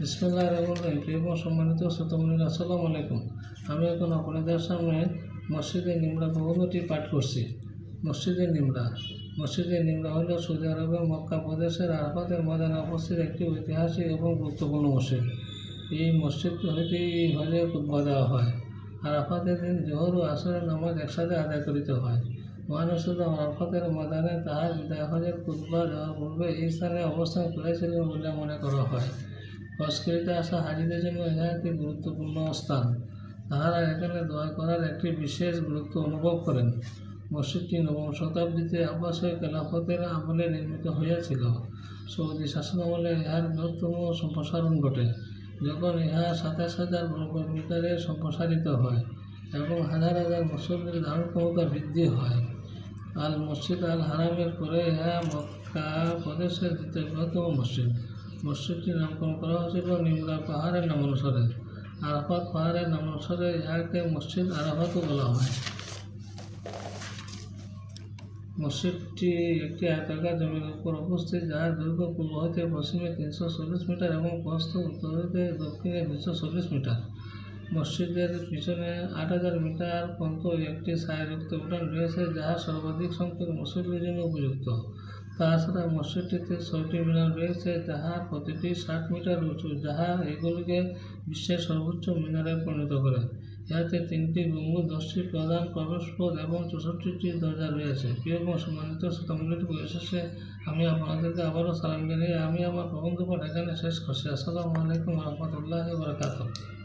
বিসমিল্লাহির রহমানির রহিম। প্রিয় সম্মানিত শ্রোতামণ্ডলী, আসসালামু আলাইকুম। আমি এখন আপনাদের সামনে মসজিদে নিমরা প্রবন্ধটি পাঠ করছি। মসজিদে নিমরা হল সৌদি আরবের মক্কা প্রদেশের আরাফাতের ময়দানে অবস্থিত একটি ঐতিহাসিক এবং গুরুত্বপূর্ণ মসজিদ। এই মসজিদ হইতেই হজের খুতবা দেওয়া হয়। আরাফাতের দিন জোহর ও আসরের নামাজ একসাথে আদায় করিতে হয়। মহান রসূল আরাফাতের ময়দানে তাহার বিদায় হজের খুতবা দেওয়ার পূর্বে এই স্থানে অবস্থান করেছিলেন বলে মনে করা হয়। হজ করিতে আসা হাজিদের জন্য ইহা একটি গুরুত্বপূর্ণ স্থান। তাহারা এখানে দোয়া করার একটি বিশেষ গুরুত্ব অনুভব করেন। মসজিদটি নবম শতাব্দীতে আব্বাসীয় খেলাফতের আমলে নির্মিত হইয়াছিল। সৌদি শাসন আমলে ইহার বৃহত্তম সম্প্রসারণ ঘটে, যখন ইহা ২৭,০০০ বর্গমিটারে সম্প্রসারিত হয় এবং হাজার হাজার মুসল্লির ধারণ ক্ষমতা বৃদ্ধি হয়। আল মসজিদ আল হারামের পরে ইহা মক্কা প্রদেশের দ্বিতীয় বৃহত্তম মসজিদ। মসজিদটির নামকরণ করা হয়েছিল নিমরা পাহাড়ের নামানুসারে। আরাফাত পাহাড়ের নামানুসারে ইহাকে মসজিদ আরাফাতও বলা হয়। মসজিদটি একটি আয়তাকার জমির উপর অবস্থিত, যার দৈর্ঘ্য পূর্ব হইতে পশ্চিমে ৩৪০ মিটার এবং প্রস্থ উত্তর হইতে দক্ষিণে ২৪০ মিটার। মসজিদের পিছনে ৮,০০০ মিটার পর্যন্ত একটি ছায়াযুক্ত উঠান রয়েছে, যাহা সর্বাধিক সংখ্যক মুসল্লির জন্য উপযুক্ত। তাছাড়া মসজিদটিতে ৬টি মিনার রয়েছে, যাহা প্রতিটি ৬০ মিটার উঁচু, যাহা এগুলিকে বিশ্বের সর্বোচ্চ মিনারে পরিণত করে। ইহাতে ৩টি গম্বুজ, ১০টি প্রধান প্রবেশপথ এবং ৬৪টি দরজা রয়েছে। প্রিয় এবং সম্মানিত শ্রোতামণ্ডলী, পরিশেষে আমি আপনাদেরকে আবারও সালাম জানিয়ে আমি আমার প্রবন্ধ পাঠ এখানে শেষ করছি। আসসালামু আলাইকুম ওয়া রাহমাতুল্লাহি ওয়া বারাকাতুহু।